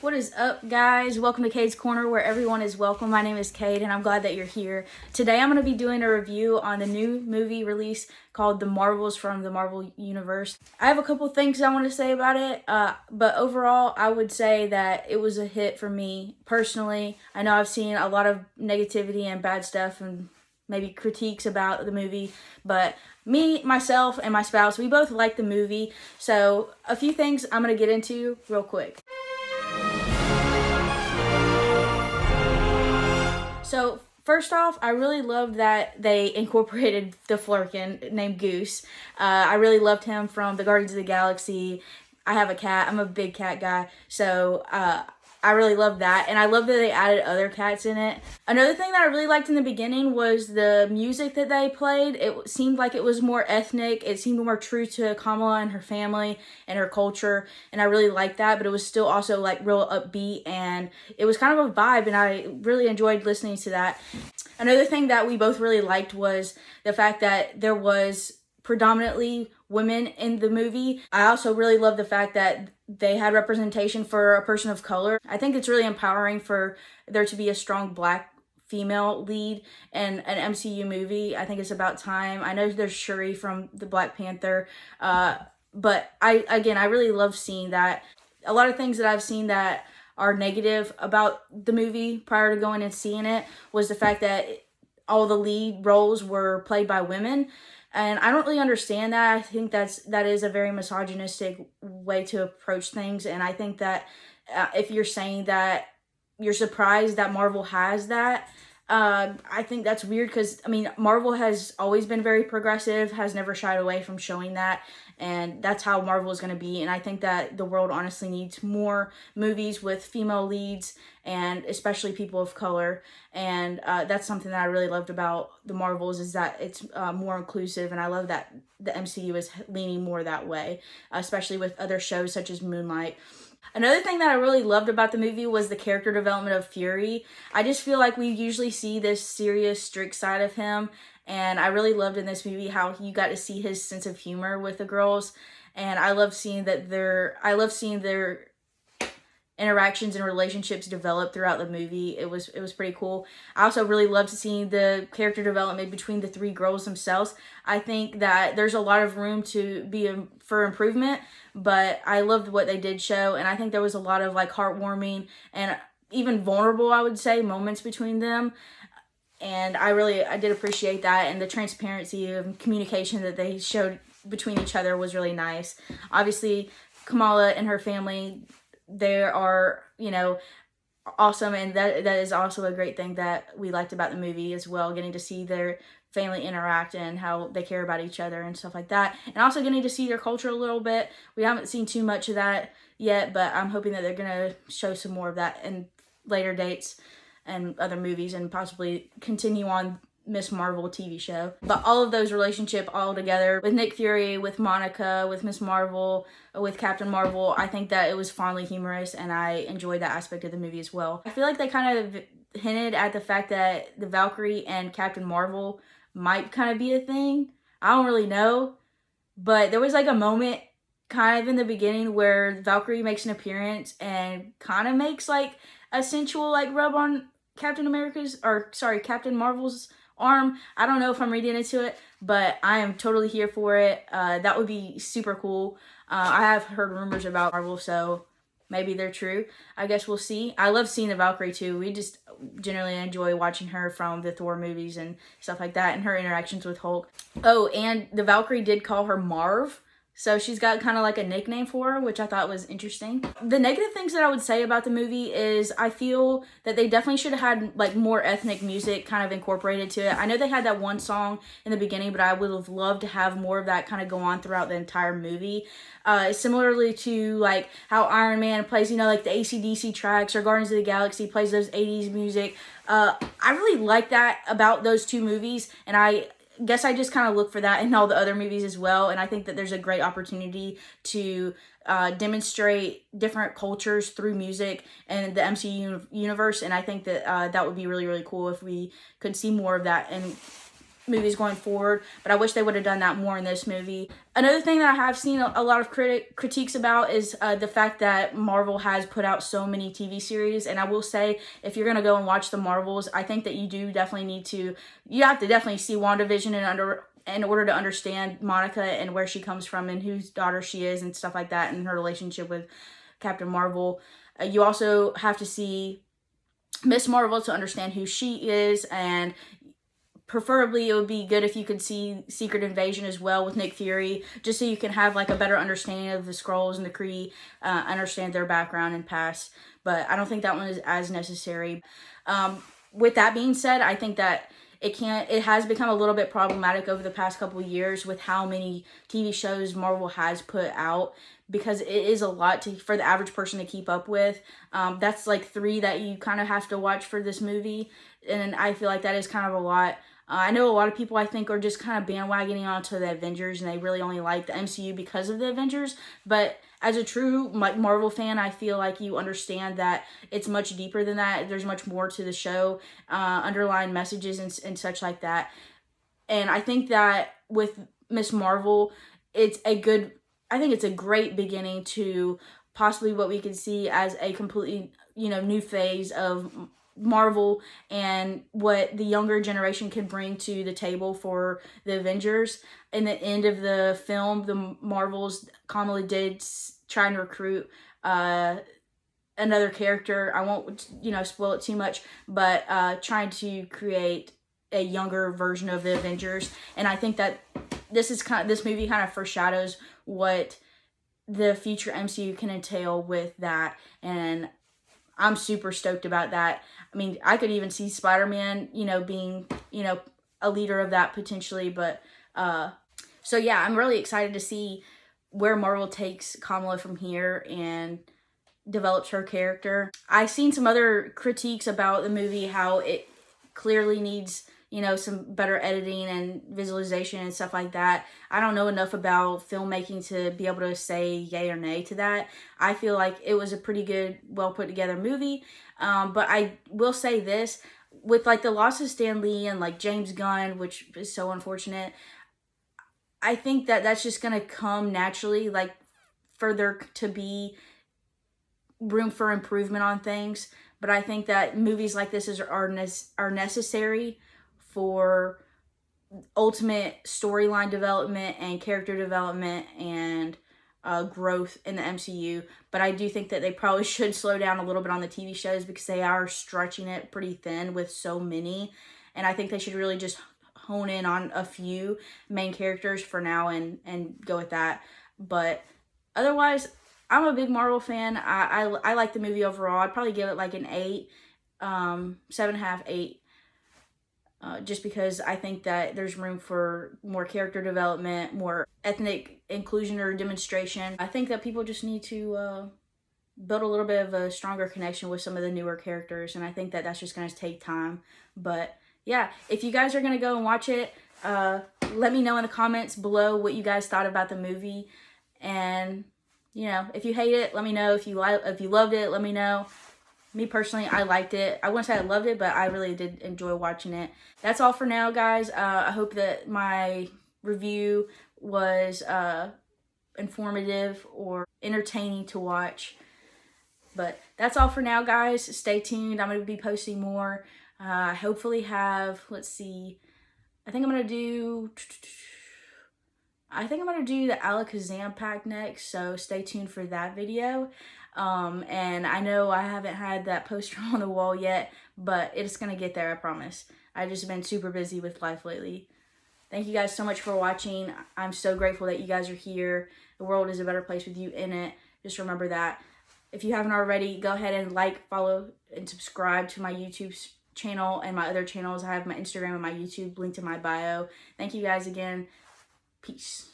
What is up, guys? Welcome to Cade's Corner, where everyone is welcome. My name is Cade, and I'm glad that you're here. Today, I'm going to be doing a review on the new movie release called The Marvels from the Marvel Universe. I have a couple things I want to say about it, but overall, I would say that it was a hit for me personally. I know I've seen a lot of negativity and bad stuff and maybe critiques about the movie, but me, myself, and my spouse, we both like the movie. So a few things I'm going to get into real quick. So first off, I really loved that they incorporated the Flurkin named Goose. I really loved him from the Guardians of the Galaxy. I have a cat. I'm a big cat guy. So I really loved that. And I love that they added other cats in it. Another thing that I really liked in the beginning was the music that they played. It seemed like it was more ethnic. It seemed more true to Kamala and her family and her culture. And I really liked that. But it was still also like real upbeat. And it was kind of a vibe. And I really enjoyed listening to that. Another thing that we both really liked was the fact that there was predominantly women in the movie. I also really love the fact that they had representation for a person of color. I think it's really empowering for there to be a strong Black female lead in an MCU movie. I think it's about time. I know there's Shuri from the Black Panther, but I really love seeing that. A lot of things that I've seen that are negative about the movie prior to going and seeing it was the fact that all the lead roles were played by women. And I don't really understand that. I think that is a very misogynistic way to approach things. And I think that if you're saying that you're surprised that Marvel has that, I think that's weird because, I mean, Marvel has always been very progressive, has never shied away from showing that. And that's how Marvel is going to be. And I think that the world honestly needs more movies with female leads and especially people of color. And that's something that I really loved about the Marvels is that it's more inclusive. And I love that the MCU is leaning more that way, especially with other shows such as Moonlight. Another thing that I really loved about the movie was the character development of Fury. I just feel like we usually see this serious, strict side of him. And I really loved in this movie how you got to see his sense of humor with the girls. And I love seeing their interactions and relationships develop throughout the movie. It was pretty cool. I also really loved seeing the character development between the three girls themselves. I think that there's a lot of room for improvement, but I loved what they did show, and I think there was a lot of like heartwarming and even vulnerable, I would say, moments between them. And I did appreciate that, and the transparency of communication that they showed between each other was really nice. Obviously, Kamala and her family, they are, awesome, and that is also a great thing that we liked about the movie as well, getting to see their family interact and how they care about each other and stuff like that, and also getting to see their culture a little bit. We haven't seen too much of that yet, but I'm hoping that they're going to show some more of that in later dates and other movies and possibly continue on Miss Marvel TV show. But all of those relationships all together with Nick Fury, with Monica, with Miss Marvel, with Captain Marvel, I think that it was fondly humorous and I enjoyed that aspect of the movie as well. I feel like they kind of hinted at the fact that the Valkyrie and Captain Marvel might kind of be a thing. I don't really know, but there was like a moment kind of in the beginning where Valkyrie makes an appearance and kind of makes like a sensual like rub on Captain Marvel's arm. I don't know if I'm reading into it, but I am totally here for it. That would be super cool. I have heard rumors about Marvel, so maybe they're true. I guess we'll see. I love seeing the Valkyrie too. We just generally enjoy watching her from the Thor movies and stuff like that, and her interactions with Hulk. Oh, and the Valkyrie did call her Marv. So she's got kind of like a nickname for her, which I thought was interesting. The negative things that I would say about the movie is I feel that they definitely should have had like more ethnic music kind of incorporated to it. I know they had that one song in the beginning, but I would have loved to have more of that kind of go on throughout the entire movie. Similarly to like how Iron Man plays, like the AC/DC tracks, or Guardians of the Galaxy plays those 80s music. I really like that about those two movies, and I guess I just kind of look for that in all the other movies as well. And I think that there's a great opportunity to demonstrate different cultures through music and the MCU universe. And I think that that would be really, really cool if we could see more of that. And movies going forward, but I wish they would have done that more in this movie. Another thing that I have seen a lot of critiques about is the fact that Marvel has put out so many TV series, and I will say, if you're going to go and watch the Marvels, I think that you have to definitely see WandaVision in order to understand Monica and where she comes from and whose daughter she is and stuff like that, and her relationship with Captain Marvel. You also have to see Miss Marvel to understand who she is, and preferably it would be good if you could see Secret Invasion as well with Nick Fury, just so you can have like a better understanding of the Skrulls and the Kree, understand their background and past. But I don't think that one is as necessary. With that being said, I think that it has become a little bit problematic over the past couple of years with how many TV shows Marvel has put out, because it is a lot for the average person to keep up with. That's like 3 that you kind of have to watch for this movie, and I feel like that is kind of a lot. I know a lot of people, I think, are just kind of bandwagoning onto the Avengers, and they really only like the MCU because of the Avengers. But as a true Marvel fan, I feel like you understand that it's much deeper than that. There's much more to the show, underlying messages and such like that. And I think that with Miss Marvel, I think it's a great beginning to possibly what we could see as a completely, new phase of Marvel and what the younger generation can bring to the table for the Avengers. In the end of the film, the Marvels, Kamala did try and recruit another character. I won't, spoil it too much, but trying to create a younger version of the Avengers. And I think that this movie kind of foreshadows what the future MCU can entail with that, and I'm super stoked about that. I mean, I could even see Spider-Man, being, a leader of that potentially. But, so yeah, I'm really excited to see where Marvel takes Kamala from here and develops her character. I've seen some other critiques about the movie, how it clearly needs, some better editing and visualization and stuff like that. I don't know enough about filmmaking to be able to say yay or nay to that. I feel like it was a pretty good, well put together movie. But I will say this, with like the loss of Stan Lee and like James Gunn, which is so unfortunate, I think that that's just going to come naturally, like for there to be room for improvement on things. But I think that movies like this are necessary for ultimate storyline development and character development and growth in the MCU. But I do think that they probably should slow down a little bit on the TV shows, because they are stretching it pretty thin with so many. And I think they should really just hone in on a few main characters for now and go with that. But otherwise, I'm a big Marvel fan. I like the movie overall. I'd probably give it like an 8, 7.5, 8. Just because I think that there's room for more character development, more ethnic inclusion or demonstration. I think that people just need to build a little bit of a stronger connection with some of the newer characters, and I think that that's just going to take time. But yeah, if you guys are going to go and watch it, let me know in the comments below what you guys thought about the movie. And, if you hate it, let me know. If you loved it, let me know. Me personally, I liked it. I wouldn't say I loved it, but I really did enjoy watching it. That's all for now, guys. I hope that my review was informative or entertaining to watch. But that's all for now, guys. Stay tuned. I'm going to be posting more. I hopefully have, let's see, I think I'm going to do the Alakazam pack next, so stay tuned for that video. And I know I haven't had that poster on the wall yet, but it's going to get there, I promise. I've just been super busy with life lately. Thank you guys so much for watching. I'm so grateful that you guys are here. The world is a better place with you in it. Just remember that. If you haven't already, go ahead and like, follow, and subscribe to my YouTube channel and my other channels. I have my Instagram and my YouTube linked in my bio. Thank you guys again. Peace.